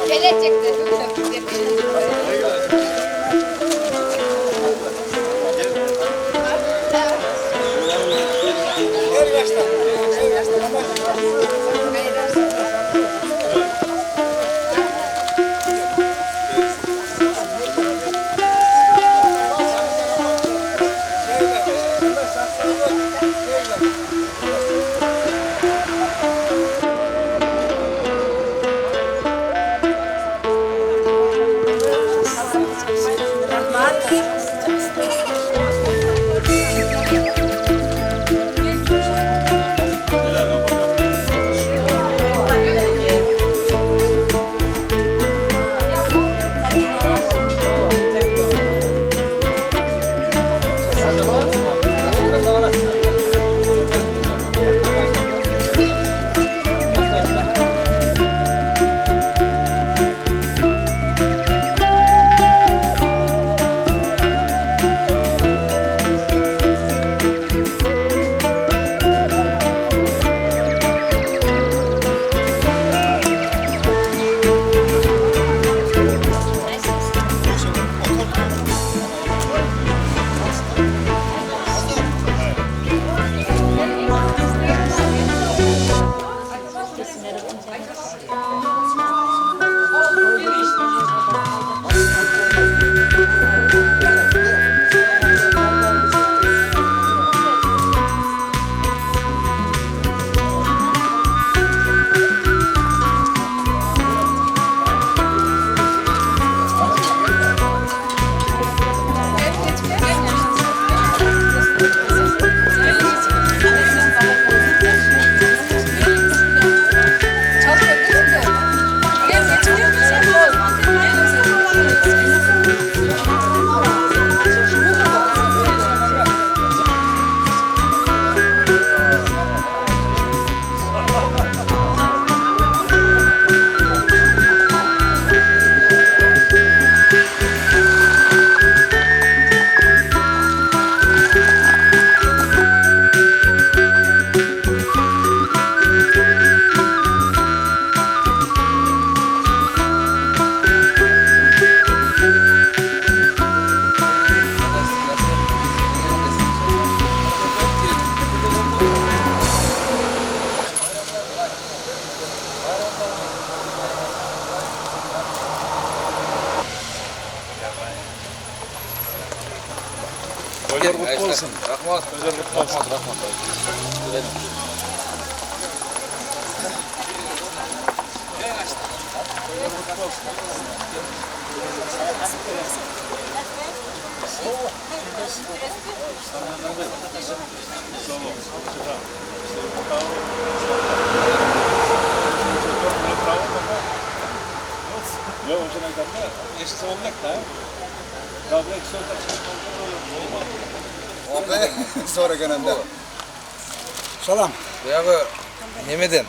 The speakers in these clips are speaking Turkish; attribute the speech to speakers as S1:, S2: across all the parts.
S1: Gelecek dedim.
S2: Özel kutlu olsun.
S3: Rahmat.
S2: Özel kutlu olsun.
S3: Rahmat.
S2: Yok hocam aydanlar eşit olmak da. Kabul et
S3: Sonra gönende.
S4: Salam.
S3: Ya bu Nemeden.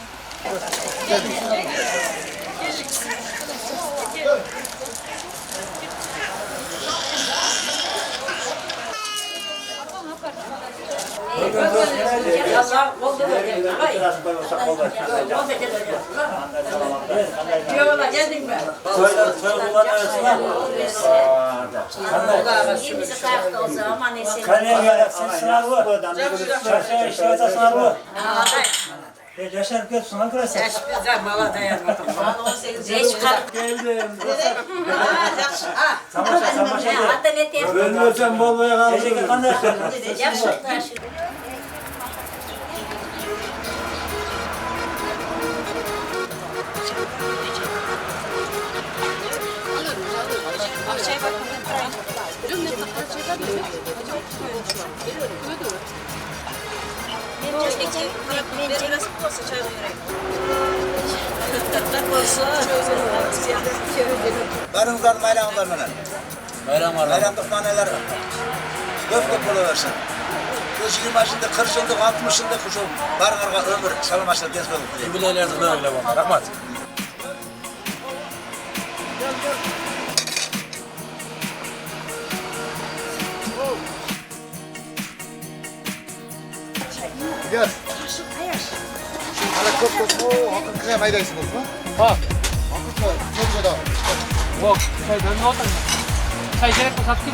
S5: Yola geldin mi? İyimizi kalktı o zaman esin.
S4: Kaleye gelsin sınavı. Çarşıya işlevata sınavı. Yaşar köp sınav kırası.
S5: Beş kalk.
S4: Geldim.
S5: Hatta ne tepki?
S4: Ölmüyorsan bolluya kaldım. Teşekkür ederim.
S5: Yapışıklar şu.
S3: Barınızdan bayramlar mı? Bayram var. Bayramlıkta neler var? Göflük buluversin. 20 yaşında, 40 yıllık, 60 yıllık şu barınlarga ömür, salamaçlar genç olur.
S2: Jubileylerden öyle bana. Rahmat.
S1: gel. Hala çok hakın krem aydaysınız mı?
S2: Ha.
S1: Hakın çok da.
S2: Bak, çay ben ne oldum? Çay gerek mi sattın?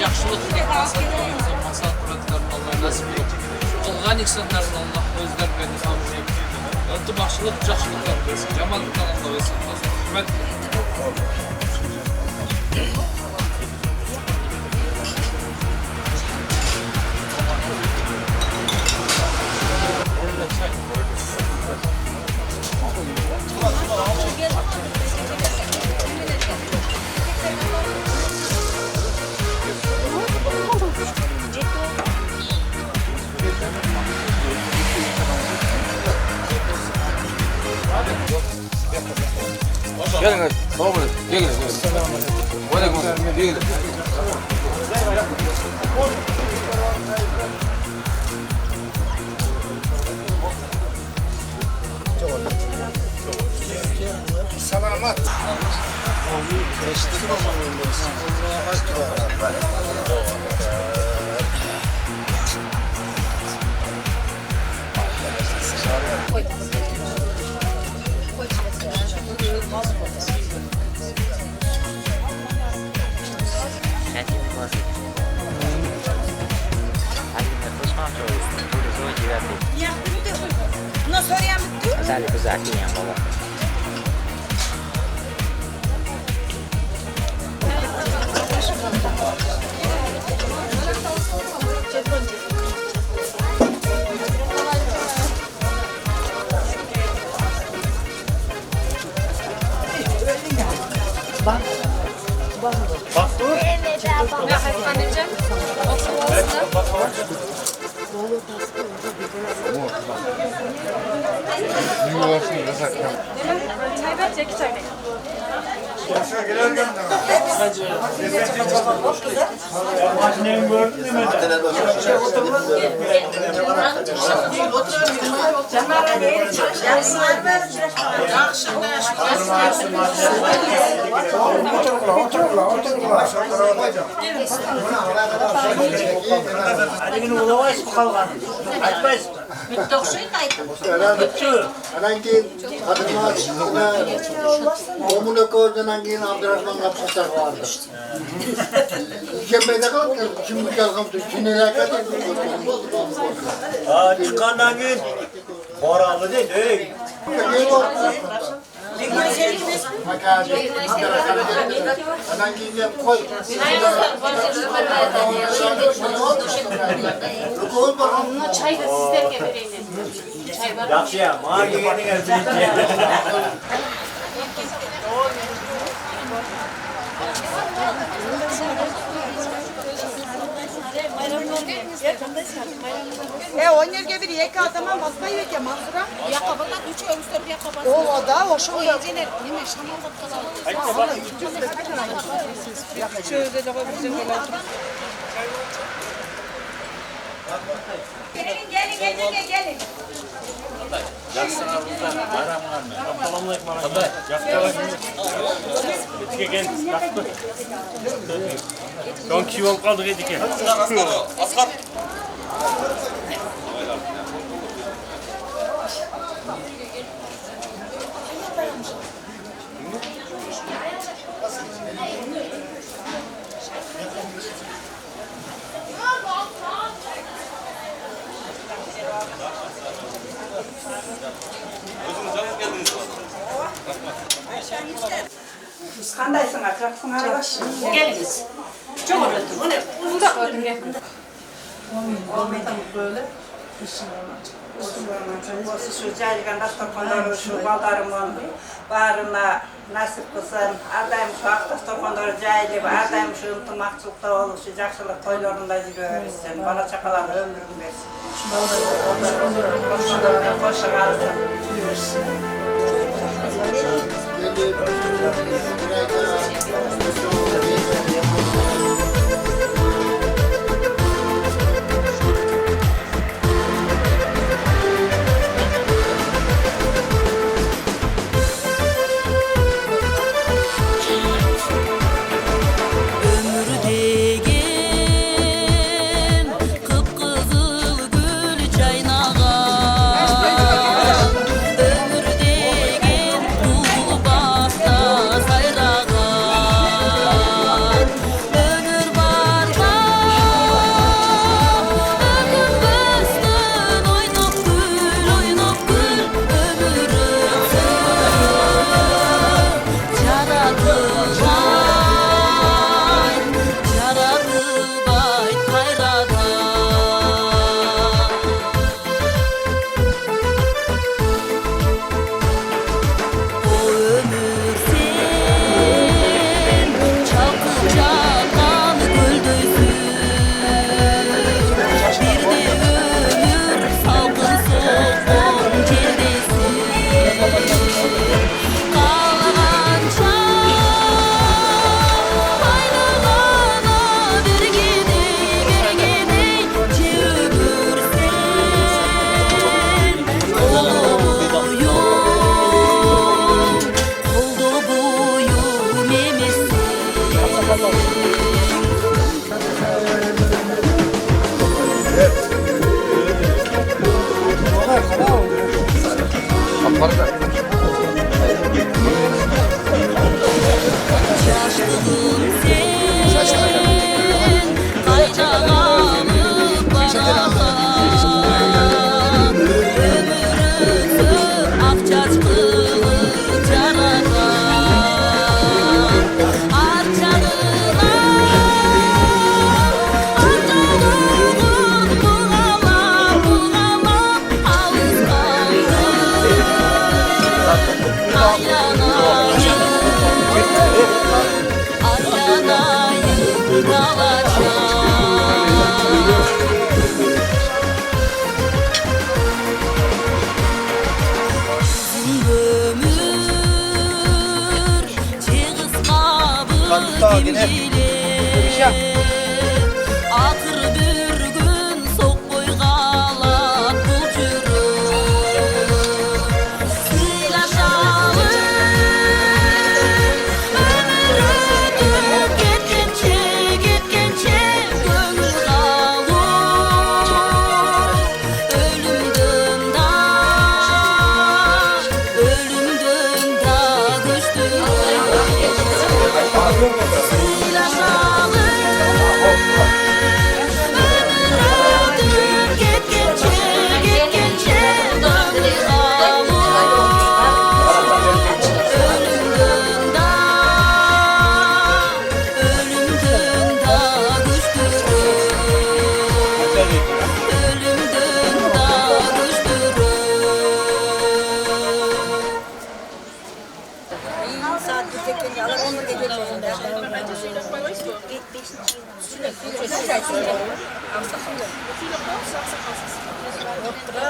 S6: Yaxşılıq masal quradigan Allah nasib qilsin. Qılğan insanların Allah özlər verdi hamıya. Ötü baxşılıq, yaxşılıqlar versin. Cəmallıqdan Allah versin. Hürmət.
S2: Gelin, sağ olun. Gelin. Aleyküm. Gelin.
S1: Selamat.
S7: Asal itu zaki yang bawa.
S4: Makineyi gördün mü? Hadi ulamayız mı kalkan? Açmayız mı?
S1: Anan keyin Qadırmaz Omuna ko'rgandan keyin Abdurahmon Absasar bordi. Kembayda qolib kimni kalqam tushunilaka
S4: Ha, çıkandan gün boramı değil, ey.
S1: Anan keyin qo'y.
S8: Çay da sizlerge vereyim. Çay var.
S4: Yaxşı ya, bana yeğenin elbette.
S9: Oynarga bir yeka adamam basmayı veke Mansura.
S8: Yakabalar 3 ömür yakabası.
S9: O da o şu
S8: O yediler. Nime şamalda kalalım.
S9: şöyle de bizim gelin.
S2: Don kim ol kaldık edik ya. Aslan.
S9: Kandaysın akraksın arkadaş.
S5: Geliniz. Çok uğraştım. Bu ne? Uzak oldum yakında.
S9: Böyle. Осы şu жайылганда тоқондору şu балдарымın barına nasip kılsın. Ardayım şu aqtas toqondorу жайылып, ardayım şu ынтымақчылықта болып, şu жақсылық тойларында жүре берсін. Бала чақалар ömrün берсін. Qo'shiq alsın.
S10: Akır bir gün sok boygalar bu çürük Sıylaşalım ömür ödüm Gitkençe gönül kalır Ölümden da güçlü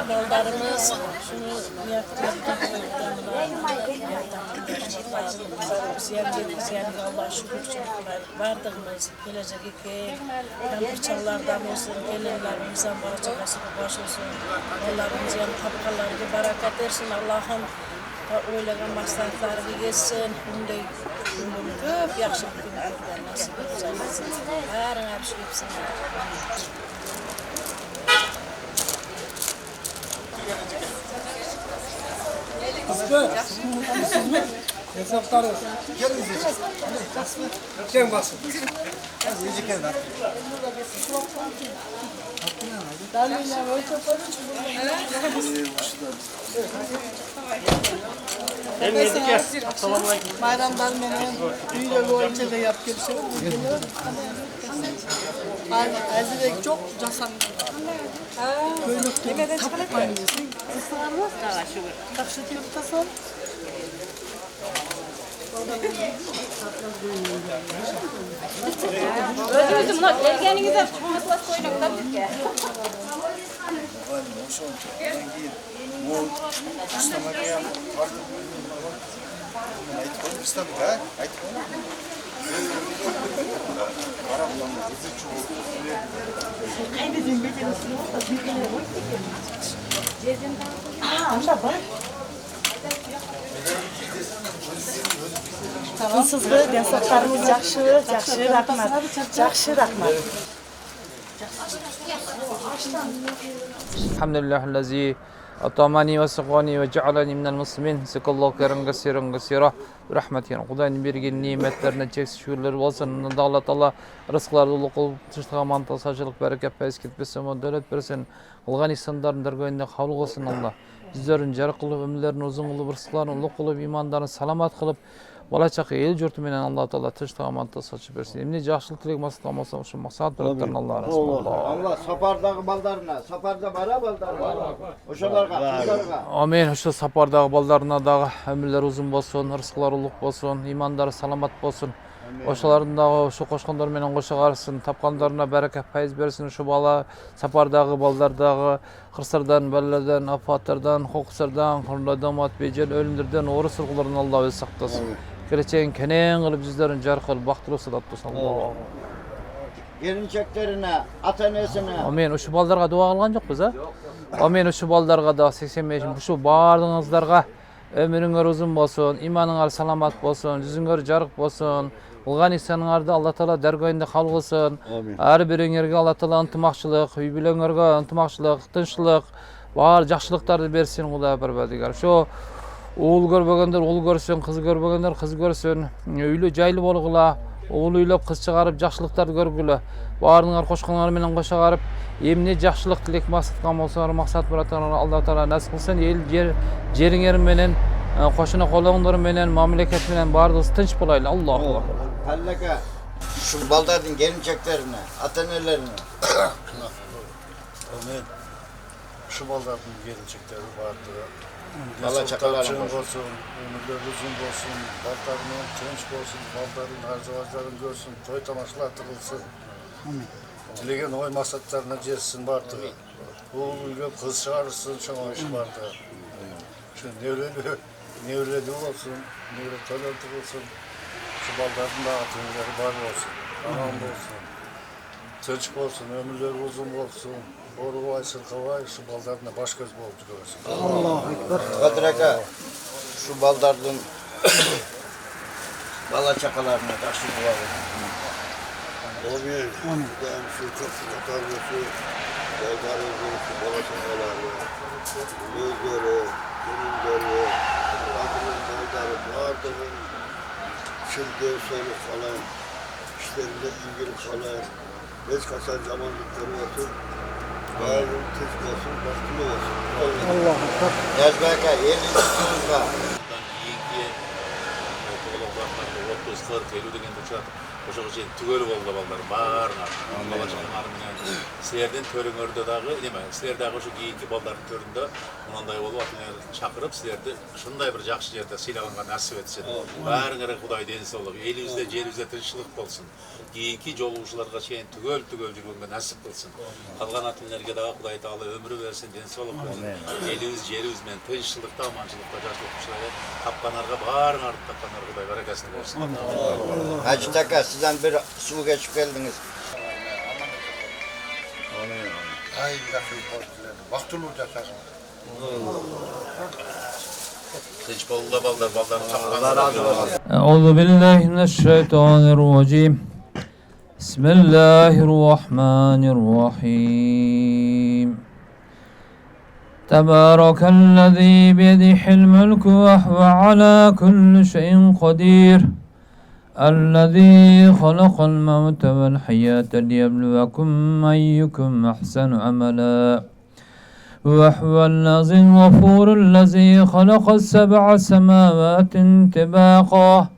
S10: Ballarımız şunu Allah'a şükür çocuklar vardığımız gelecek iki kampırçalardan olsun, gelinlerimizden baracakası baş olsun. Onlarımız yani tapkalarını barakat versin. Allah'ın oylagan maslahatlarını geçsin. Bunday köp yaxşılık günlerden nasip etsin. Barın abşi hepsini.
S2: Hesapları. Gel izleyeceğiz. Gel basın. Yiyecek evden.
S10: Bayramdan menen üyle boyunca da yap gelişiyor. Azirek çok casan. Köylükte tapmayın. Taksit yurttasan.
S8: Özüm lan gelgeninize çıkmasına koyduk tabii ki.
S10: Sizga densoqlarınız yaxshi rahmat. Yaxshi rahmat.
S6: Elhamdülillahillezî atamani ve sakani ve cealani minel muslimin. Sekallahu keren gasiran rahmetiyen. Kudayın bergen nimetlerine çeksiz şükürler olsun. Allah Teala rızıkları dolu kılıp tıştığa tasacılık bereket payız ketmesin ve devlet versin. Kılgan insanların dergahinde kabul olsun Allah. Bizlerin jarık kılıp ömürlerini uzun kılıp rızıklarını ulu kılıp imanlarını salamat kılıp bala çakı el jurtu menen Allah Teala tıştığa saçıp versin. Emne жақсылық тілек мақсатламаса şu maksat bıraktıran Allah razı
S1: Allah sapardağı ballarına, saparda bara ballarına. Oşalarga, kızlarga.
S6: Amin. Şu sapardağı ballarına da ömürler uzun bolsun, rızıklar uluk bolsun, imanları salamat bolsun. Oşalarında şu koşkanlar menen koşa qarışsın, tapqanlarına bereket payız bersin. Şu bala sapardağı ballardağı kırsardan, bellerden, afatlardan, hokuslardan, hırlardan, matbecel, ölümlerden, oru sırgılarından Allah öz saklasın. Geleceğin kenen kılıp yüzlerin jar kılıp baktırı sadat bolsun. Allah.
S1: Gelinçeklerine, atanesine.
S6: Amin. Şu ballarga dua kılgan jokpuz ha? Amin. Şu ballarga da 85 şu bardığınızlarga ömürüңөр uzun bolsun, imanыңар salamat bolsun, yüzüңөр jarık bolsun. Kılgan ihsanыңарды Allah Teala dergahında kabul kılsın. Her biriңерге Allah Teala ынтымакчылык, үй бүлөңөргө ынтымакчылык, тынччылык, бар жакшылыктарды берсин Кудай Парвардигар. Şu oğul görбөгөндөр oğul görsün, kız görбөгөндөр kız görsün. Üylü jaylı bolgula, oğul üylöp kız çıkarıp жакшылыктарды көргүлө. Barыңар koşkanlar menen koşa garıp emne жакшылык tilek maksatkan bolsalar maksat bıratan Allah Teala nasip kılsın. El jeriңер menen koşuna kolağınlar menen mamleket menen barınız tınç bolaylı. Allahu akbar.
S1: Hallaka şu baldardın gelinçeklerine, atanelerine.
S2: Amin. Şu baldardın gelinçekleri vardı.
S1: Allah çakalarına
S2: olsun, ömürler uzun olsun, baldarının tınç olsun, baldarın harcavaçların görsün, toy tamaşalar tıkılsın. Dilegen oy maksatlarına jetsin bardı. Oğul üylöp kız çağırırsın, şoňa işi bardı. Şu nevreli olsun, nevre toylar tıkılsın. Şu baldardın da atınları bar olsun, aman olsun. Tınç olsun, ömürler uzun olsun. Oruvay, sırkavay, şu baldardına baş göz boldu görsün.
S1: Allahu Ekber. Kadraka şu baldardın bala çakalarına taşı bulalım.
S2: Amin. Ben şu çok katarlısı, baldarın şu bala çakalarına, gözleri, gönülleri, adının baldarı, bardığın, çılgın sonu falan, işlerinde ilgili falan, beş kasan zamanlıkları olsun. Bağırın tez olsun, baskılı olsun.
S1: Allah Ekber. Yazbaka, elini tutulma.
S11: Ошого чейин түгөл болду балдар баарыңа. Бала чакаңар менен силердин төрүңөрдө дагы неме, силер дагы ушу кийинки балдардын төрүндө мындай болуп атыңар чакырып силерди ушундай бир жакшы жерде сыйлаганга насип этсин. Баарыңарга Кудай ден соолук, элибизде, жерибизде тынччылык болсун. Кийинки жолугушууларга чейин түгөл жүргөнгө насип кылсын. Калган атыңарга дагы Кудай Таала өмүр берсин, ден соолук берсин. Элибиз, жерибиз менен тынччылыкта, аманчылыкта жашап ушулай тапканарга баарыңарды тапканарга Кудай баракасын берсин.
S1: Hacı Taka, sizden bir su geçip geldiniz.
S2: Amin. Ay bir dakika vaktulu da
S11: Tınç bolda baldarın tapkанар.
S6: Euzu billahi mineşşeytanirracim. Bismillahirrahmanirrahim. Tebarakellezî biyedihil mulku ve huve alâ kulli şeyin kadîr. الذي خلق الموت والحياة ليبلوكم أيكم أحسن عملا وهو الذي الغفور الذي خلق السبع سماوات طباقا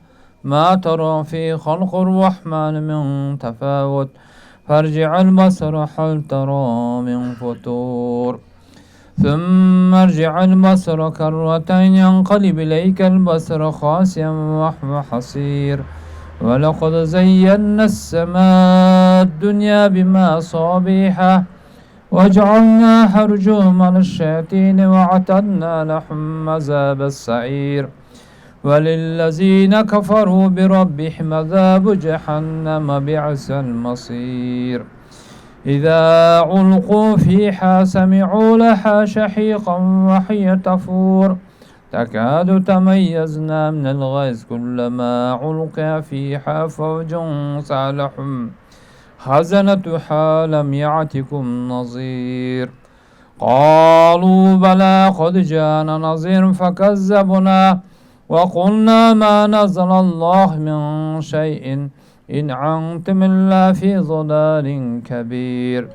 S6: ما ترى في خلق الرحمن من تفاوت فارجع البصر هل ترى من فتور ثم ارجع البصر كرتين ينقلب إليك البصر خاسئا وهو حسير ولقد زينا السماء الدنيا بمصابيح وجعلناها رجوما للشياطين وأعتدنا لهم عذاب السعير وللذين كفروا بربهم عذاب جهنم بئس المصير إذا علقوا فيها سمعوا لها شهيقا وهي تفور تكاد تميزنا من الغيظ كلما علقي فيها فوج سألهم خزنتها لم يأتكم نظير قالوا بلى قد جاءنا نظير فكذبنا وقلنا ما نزل الله من شيء إن أنتم إلا في ضلال كبير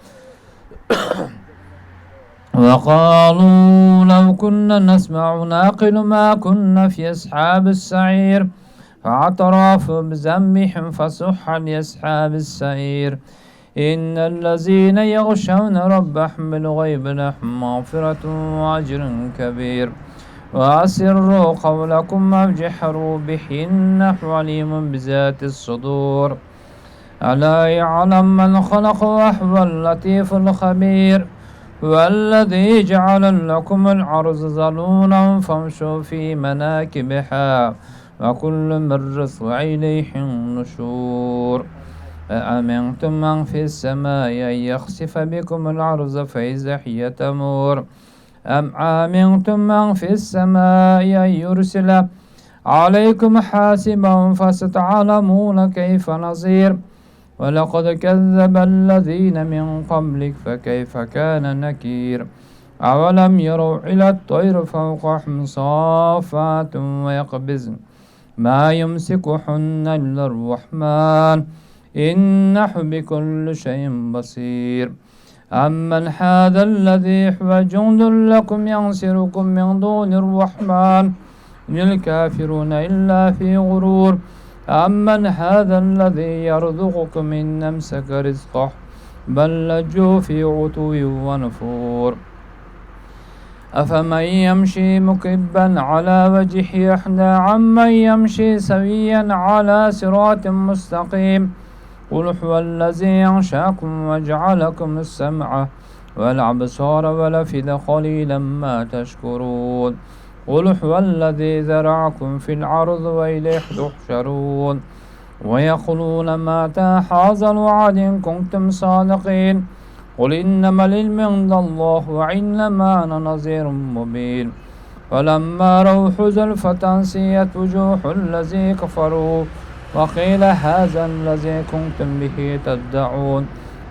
S6: وقالوا لو كنا نسمع نعقل ما كنا في أصحاب السعير فاعترفوا بذنبهم فسحقا لأصحاب السعير إن الذين يغشون ربهم بالغيب لهم مغفرة وأجر كبير وأسروا قولكم أو جهروا به إنه عليم بذات الصدور ألا يعلم من خلق وهو اللطيف الخبير والذي جعل لكم الأرض ذلولا فامشوا في مناكبها وكل من رزق إليه النشور أأمنتم من في السماء أن يخسف بكم الأرض فإذا هي تمور أم آمنتم من في السماء أن يرسل عليكم حاسبا فستعلمون كيف نظير ولقد كذب الذين من قبلك فكيف كان نكير أولم يروا إلى الطير فوقهم صافات ويقبضن ما يمسكهن إلا الرحمن إنه بكل شيء بصير أمن هذا الذي هو جند لكم ينصركم من دون الرحمن إن الكافرون إلا في غرور أمن هذا الذي يرزقكم إن أمسك رزقه بل لجوا في عتو ونفور أفمن يمشي مكبا على وجهه أحدى عمن يمشي سويا على صراط مستقيم قل هو الذي ينشأكم وجعلكم السمع والأبصار والأفئدة قليلا ما تشكرون قل هو الذي ذرعكم في الأرض وإليه تحشرون ويقولون متى هذا الوعد إن كنتم صادقين قل إنما العلم عند الله وإنما أنا نذير مبين فلما رأوا زلفة سيئت وجوه الذين كفروا وقيل هذا الذي كنتم به تدعون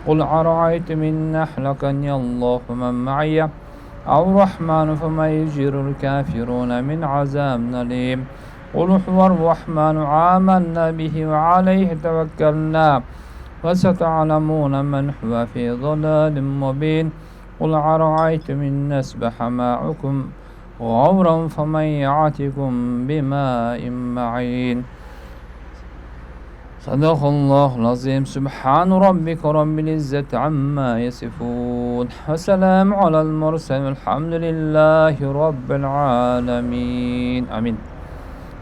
S6: قل أرأيتم إن أهلكني الله ومن معي أو الرحمن فمن يجير الكافرون من عذاب أليم قل هو الرحمن آمنا به وعليه توكلنا وستعلمون من هو في ضلال مبين قل أرأيتم إن أصبح ماؤكم غورا فمن يأتكم بماء معين صدق الله العظيم سبحان ربك رب العزة عما يصفون وسلام على المرسلين والحمد لله رب العالمين آمين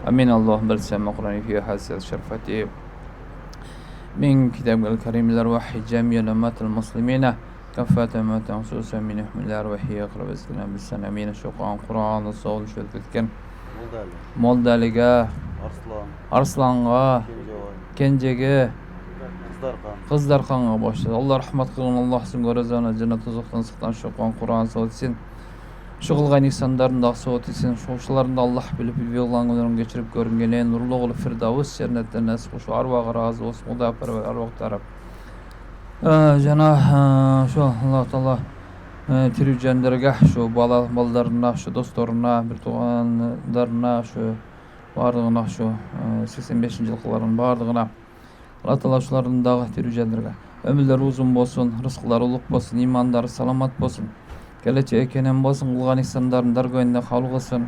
S6: آمين. اللهم بلسم قرآن في حسن شرفتي من كتاب الكريم الأرواح جميع لمات المسلمين كفة ما تنصوص منهم الأرواح يقرب السلام بالسلامين شقاء قرآن الصول شرفتكن مولداليغا Arslanğa, Kenjege, Kızdarkan'a başladı. Allah rahmet kılın, Allah sizin görezana, cennet uzaktan sıktan şokan Kur'an soğut etsin. Şu kılgan insanların da soğut etsin. Şoğuşlarında Allah bilip yollarını geçirip görüngelen nurlu oğlu Firdavus cennetten nasip şu arvağa razı olsun. O da yapar ve arvaq taraf. Jana şu Allah Taala tirücenderge şu ballarına, şu dostlarına, bir tuğanlarına, şu bardığına şu 85. yılkıların bardığına Allah Taala şuların dağı tirücenderge ömürleri uzun bolsun, rızıkları uluk bolsun, imanları salamat bolsun. Gelecek kenen bolsun kılgan ihsanlaryny dargoýunda kabul kılsın.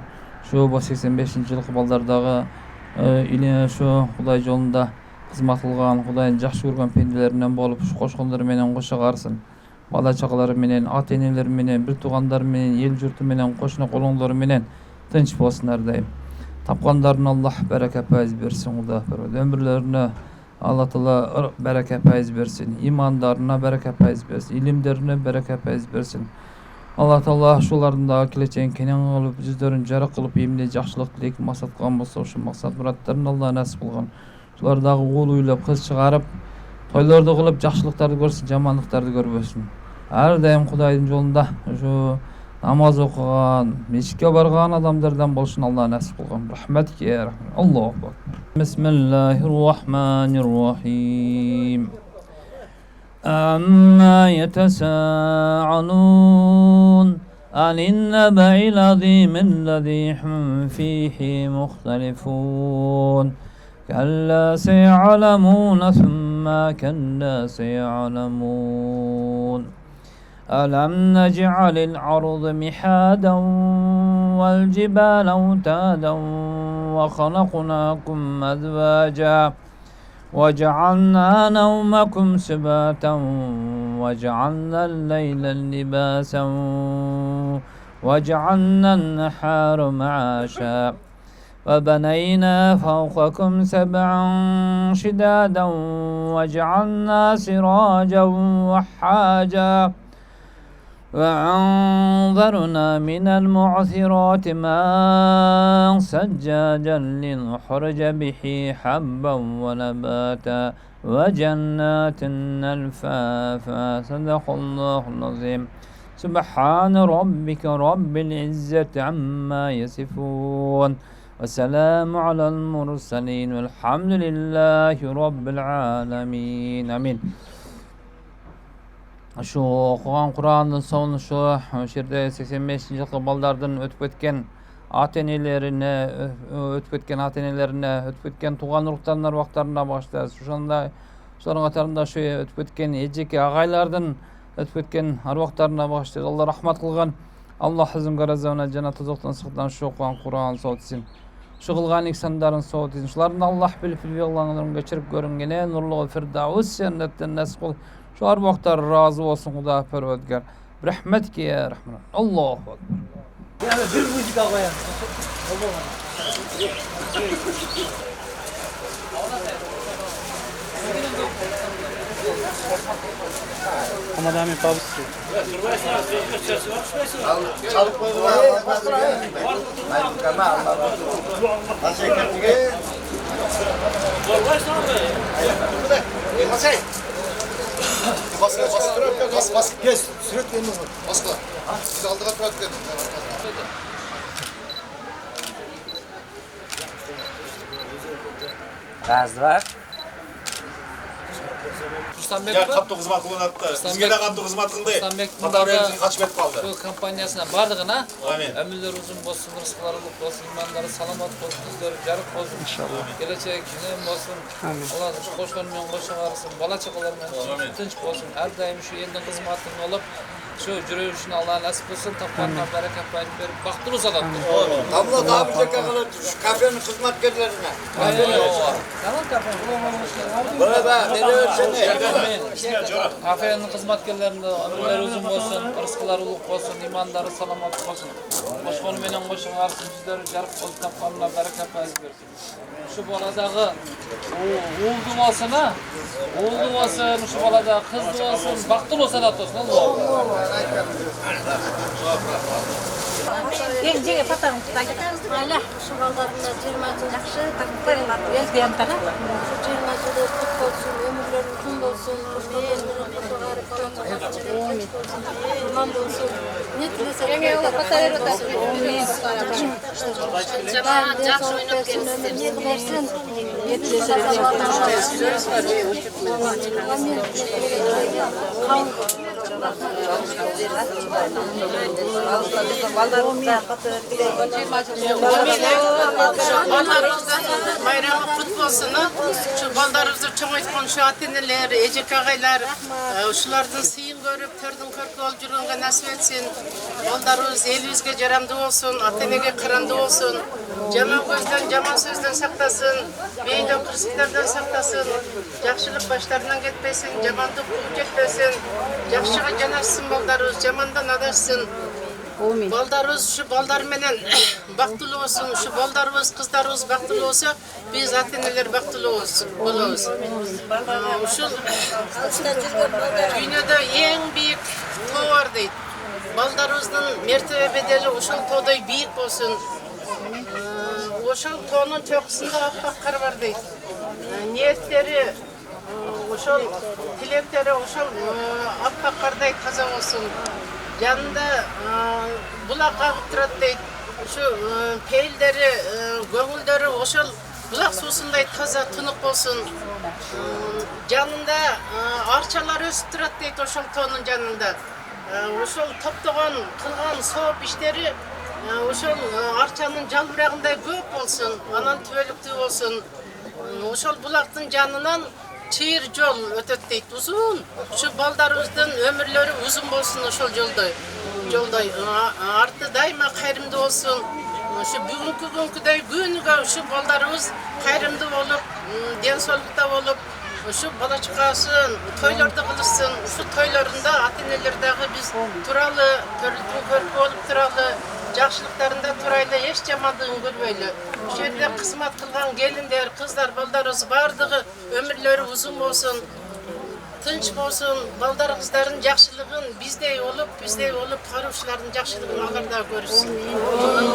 S6: Şu 85-nji baldardagy ile şu Hudaý jolunda hizmet kılgan, Hudaýyň jakşı görgen pendelerinden bolup şu koşgondary menen goşa garsın. Bala çakalary menen, ata-eneleri menen, bir tugandary menen, el jurty menen, koşuna golonlary menen tynç bolsunlar diýip. Tapganlaryna Allah bereke faiz bersin, Hudaý berdi. Ömürlerine Allah Taala bereke faiz bersin. İmandaryna bereke faiz bersin. İlimlerine bereke faiz bersin. Allah Taala şulardan da keleceğin kenen bolup, yüzlerini jarak kılıp, emne jakşylyk dilek maksat kılgan bolsa, şu maksat muratlaryny Allah nasip kılgan. Şular dagı oğul uylap, kız çıgarıp, toylarda kılıp, jakşylyktарды görsün, jamanlyktарды görmesin. Her daim Hudaýyň jolunda şu namaz okugan, meşitke bargan adamlardan bolsun Allah nasip kılgan. Rahmetke ya Rahman. Allahu akbar. Bismillahirrahmanirrahim. Amma yetesa'alun anin neba'il azimillezî hum fîhî muhtelifûn. Kella sey'alemûn thumma kella sey'alemûn. ألم نجعل الأرض مهادا والجبال أوتادا وخلقناكم أزواجا وجعلنا نومكم سباتا وجعلنا الليل لباسا وجعلنا النهار معاشا وبنينا فوقكم سبعا شدادا وجعلنا سراجا وحاجا وأنذرنا من المعصرات ماء ثجاجا لنخرج به حبا ونباتا وجنات ألفافا صدق الله العظيم سبحان ربك رب العزة عما يصفون وسلام على المرسلين والحمد لله رب العالمين آمين. Şu okugan Kur'anyň sonu şu şerde 85-nji baldardan ötüp ketken ata-enelerine, ötüp ketken tugan uruktanlar wagtlarına başlar. Şonda şolaryň gatarynda şu ötüp ketken ejeki agaýlardan ötüp ketken har wagtlarına başlar. Allah rahmat kılgan. Allah bizim garazawyna jannat tozokdan sykdan şu okugan Kur'an sowtsin. Şu kılgan ihsanlaryň sowtsin. Şolaryň Allah bilip ýollaryndan geçirip görüngene nurly firdaus jannatdan nasip kıl. Şu her vaktar razı olsun Hudaý Perverdigar. Rahmetke ya Rahman. Allahu akbar.
S4: Yani bir müzik koyalım. Ama da mı babası?
S1: Çalıp koydular. Bas. Yes, süret verin onu. Basla. Siz aldığa süret verin.
S7: Gaz var.
S11: Ya kaptı hizmet kılınatты. Bizge de kaptı hizmet kıldı. Hatta benim kaç met kaldı.
S6: Bu kampanyasına bardığına
S11: Amin.
S6: ömürler uzun bolsun, rızıkları bol bolsun, imanları salamat bolsun, yüzleri jarık bolsun. İnşallah. Gelecek günem bolsun. Amin. Allah koşgan men koşa garsın, bala çakalar men tinç bolsun. Her daim şu elden hizmetin olup şu jürüşün Allah nasip kılsın, tapkanına bereket verip baktırız alatdır.
S3: Abla daha bir dakika kalır şu kafenin hizmetkarlarına.
S6: Tamam kafe.
S3: Burada ne versene?
S6: Kafenin hizmetkarlarında ömürler uzun bolsun, rızıkları uluk bolsun, imanları salamat bolsun. Koşgonu menen koşa garsın, yüzleri jarık bolsun, tapkanına bereket versin. Şu baladağı oğuldu bolsun ha. Oğuldu bolsun, şu balada kızdı bolsun, baktılı olsa da olsun.
S8: Jenge patarım tutayım. Hala şu ballarında 20 jakşı takıplarlar. Elbiyem tane. Şu 20 yılı kutlu olsun, ömürleri uzun olsun. Amin. Olsun. Ne tilese jenge o patarı tutasın. Cemaat jakşı oynap gelsin. Ne tilese
S10: Bayramı kutlu olsun. Şu baldarımızı çoğaytkan şu ateneler, ecek ağaylar, şulardan sıyın
S9: көрүп, төрдүн көркү болуп жүргөнгө насип этсин. Балдарыбыз элибизге жарамдуу болсун, ата энеге карандуу болсун. Жаман көздөн, жаман сөздөн сактасын, бейден кырсыктардан сактасын. Жакшылык баштарынан кетпесин, жамандык кууп жетпесин. Жакшыга жанашсын балдарыбыз, жамандан адашсын. Балдарыбыз ушу балдар менен бактылуу болсун, ушу балдарыбыз, кыздарыбыз бактылуу болсо, биз ата энелер бактылуу болобуз. Ушул дүйнөдө эң бийик тоо бар дейт. Балдарыбыздын мертебе бедели ушул тоодой бийик болсун. Ошол тоонун чокусунда аппак кар бар дейт. Ниеттери ошол тилектери ошол аппак кардай таза болсун. Жанында булак агып турат дейт. Ушу пейилдери, көңүлдөрү ошол булак суусундай таза, тынык болсун. Жанында арчалар өсүп турат дейт ошол тоонун жанында. Ошол топтогон, кылган сооп иштери ошол арчанын жалбырагындай көп болсун, анан түбөлүктүү болсун. Ошол булактын жанынан чыйыр жол өтөт дейт, узун. Ушу балдарыбыздын өмүрлөрү узун болсун ошол жолдой. Арты дайыма кайрымдуу болсун. Ушу бүгүнкү күнкүдөй күнүгө ушу балдарыбыз кайрымдуу болуп, ден соолукта болуп, ушу бала чакасын тойлорду кылышсын. Ушу тойлорунда ата энелер дагы биз туралы, төрүлтүн көркү болуп туралы, жакшылыктарында турайлы, эч жамандыгын көрбөйлү. Ушул жерде кызмат кылган келиндер, кыздар, балдарыбыз бардыгы өмүрлөрү узун болсун, тынч болсун. Балдар кыздардын жакшылыгын биздей болуп кароочулардын жакшылыгын алар да көрүшсүн.
S1: Oy,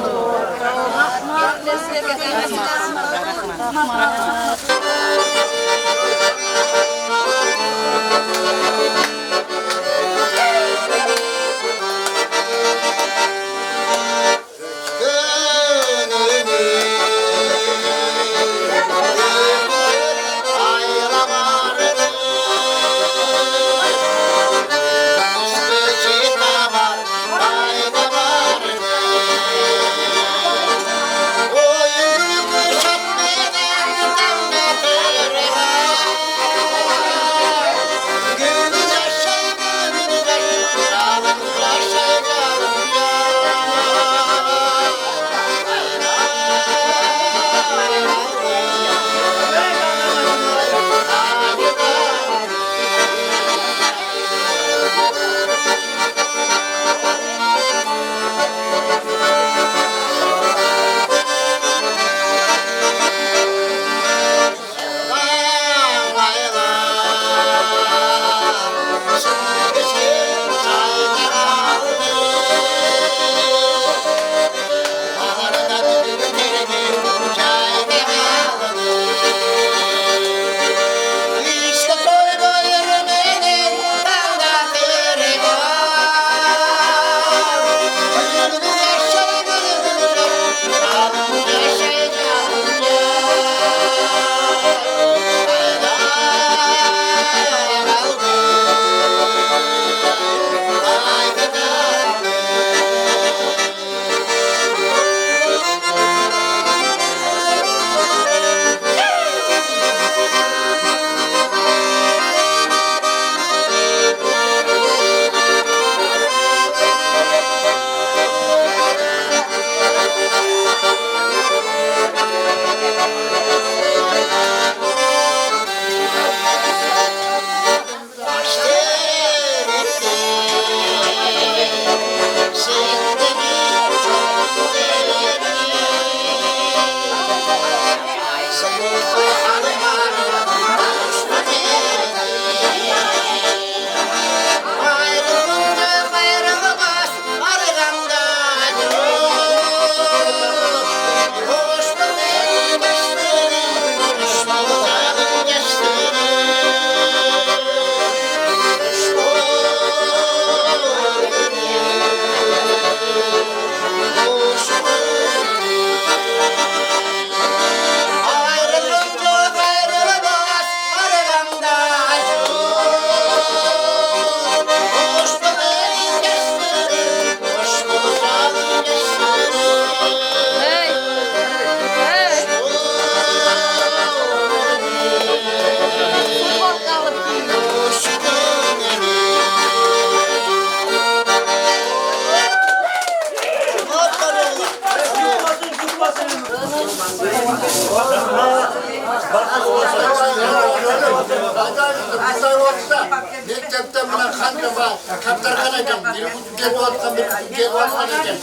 S2: Kızlar olsa mektepten buna kanca var. Kaptarkan eken, bir kutu gelip atkan, bir kutu gelip atkan eken.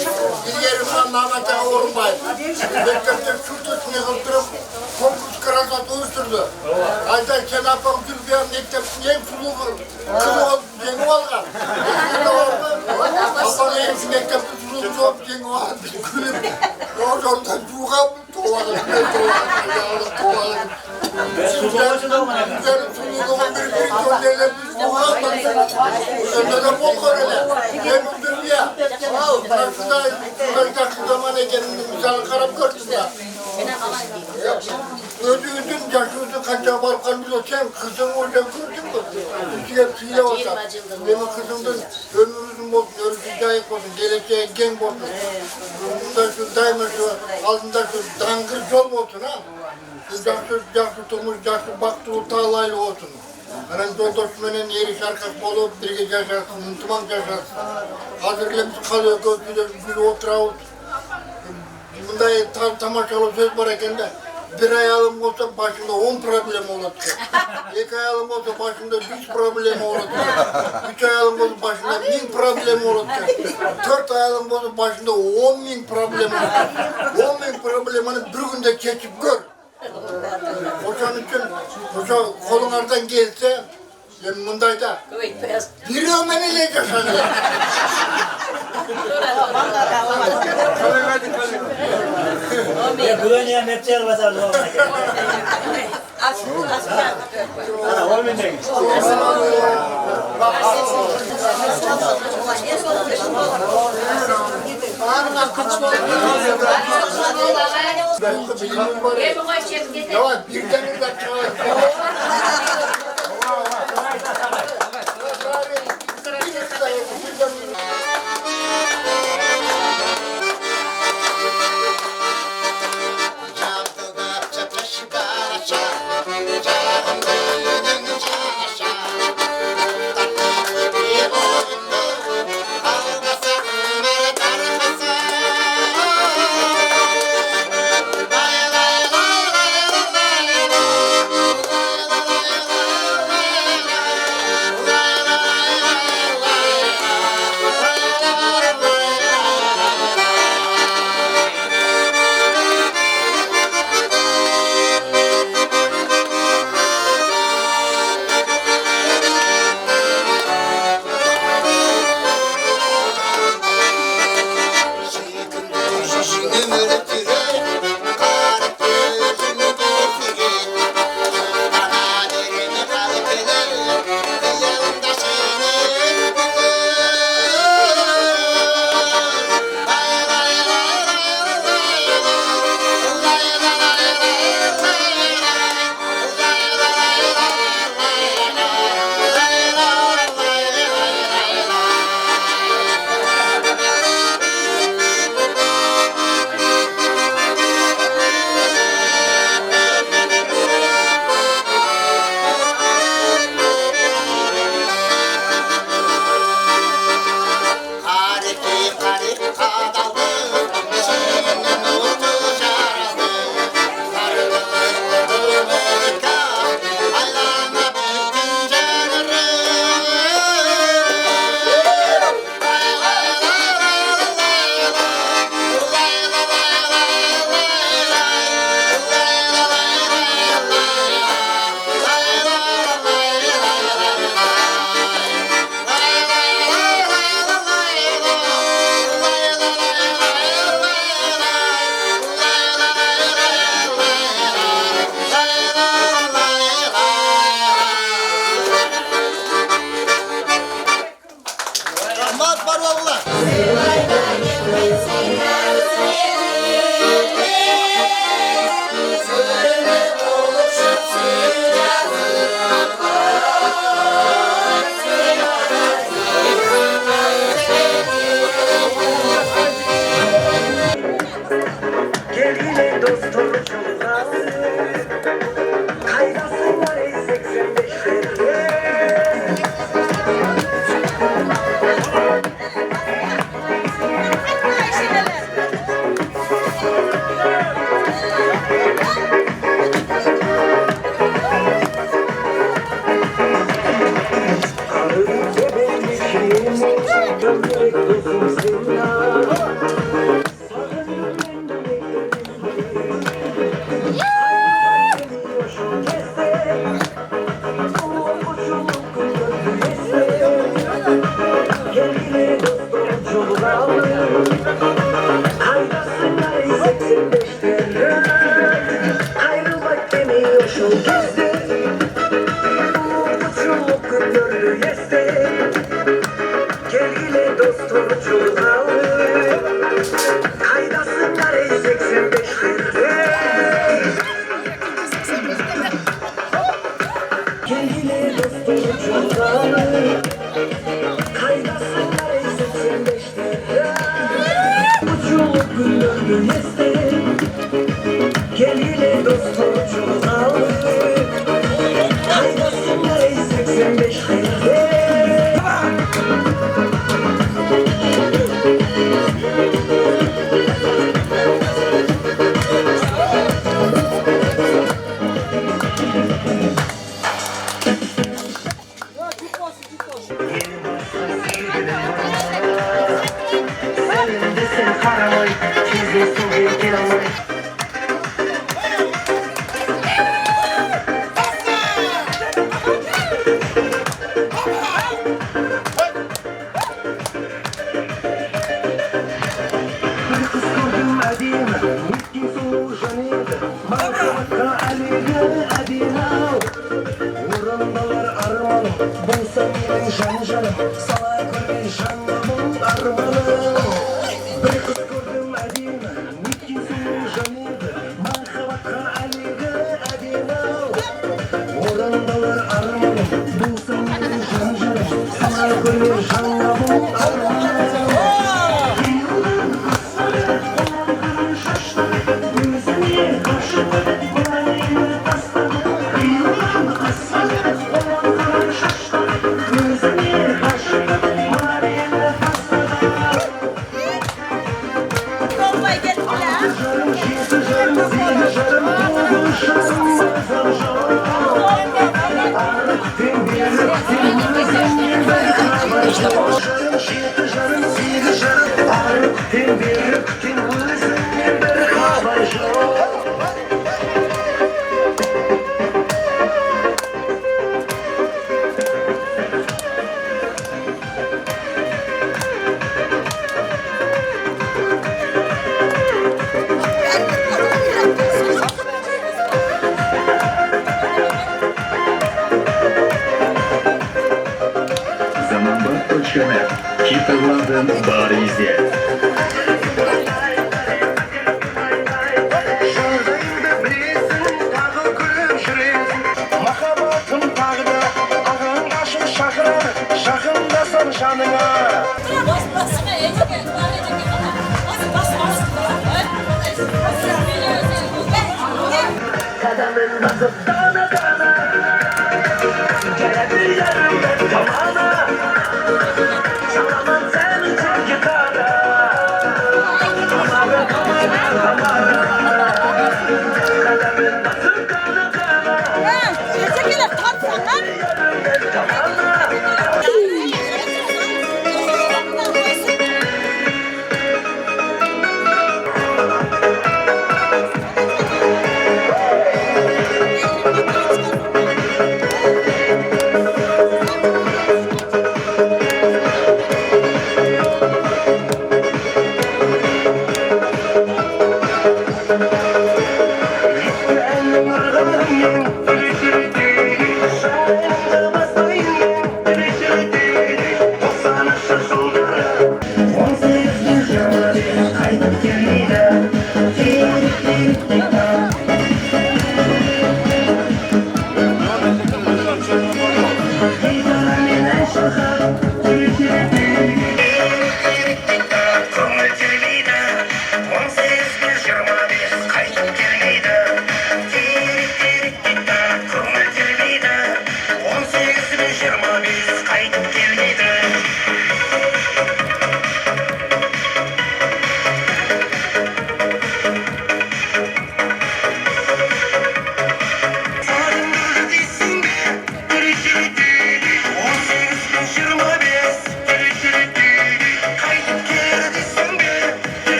S2: İlgeri falan namatağa orunbayı. Mektepte şurada üstüne kıltırıp konkurs kırasat uyuşturdu. Aydan Kenap'ın Gülbiyan mekteptin en sulu kızı olup yeni olgan. Babam en şu mekteptin sulu kızı olup yeni olgan. Gülüp oradan yuğa toğladım. Güzel suluğumun bir gönderle biz yuğa Öndere bol korele. Yemindir ya. Karşıda kaydak zaman ekenini misal karab gördüm ya. Ödüğündün yaşıyordu kanca barkan bilo sen kızın orada gördün mü? Üstüye fiile olsa. Benim kızımdın ömrümüzün olsun, örgü cayık olsun, geleceğe gen olsun. Bunda şu daima şu altında şu dangır yol olsun ha. Yaşlı tutmuş, yaşlı baktığı tağlaylı olsun. Aran doldurtmanın yeri şarkak olup birge yaşarsın, unutman yaşarsın. Hazırlamış kalıyor gözüyle bir oturavut. Bunda tamaşalı söz var eken de bir ayalım olsa başında 10 problem olacak. 2 ayalım olsa başında 5 problem olacak. 3 ayalım olsa başında 1000 problem olacak. 4 ayalım olsa başında 10.000 problem olacak. 10.000 problemini bir günde geçip gör. Onun için kolun ardan gelse, yani bundayda bir ömeniyle yaşanıyor.
S4: Güveniye mepçer basardı o. Ana olmayın ne?
S2: Ya birden birden çağır.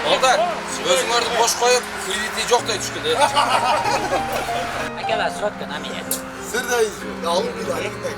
S12: Балдар, өзүңөрдү бош коюп, кредити жок деп түшкүн.
S7: Акела сотка на меня.
S1: Сырдай алып bir ayıkтай.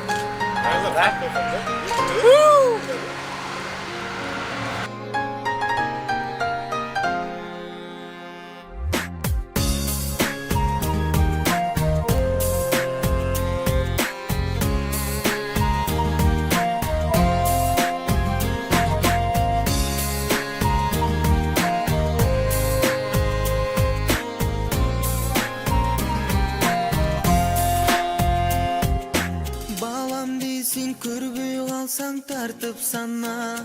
S13: Көрбөй қалсаң тартып сана,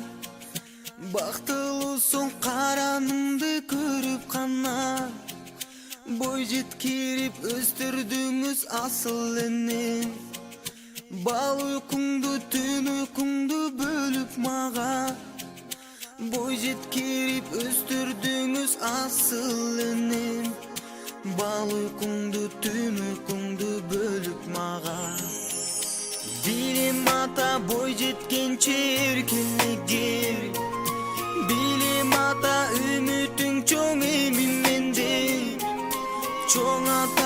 S13: бақтылысың қараныңды көріп қана. Бой жеткеріп өстірдіңіз асыл енен, бал ұйқыңды түн ұйқыңды бөліп маға. Бой жеткеріп өстірдіңіз асыл енен, бал ұйқыңды түн ұйқыңды бөліп маға. Билим ата бой жеткенче эркелегер, билим ата үмүтүң чоң эмин менде, чоң ата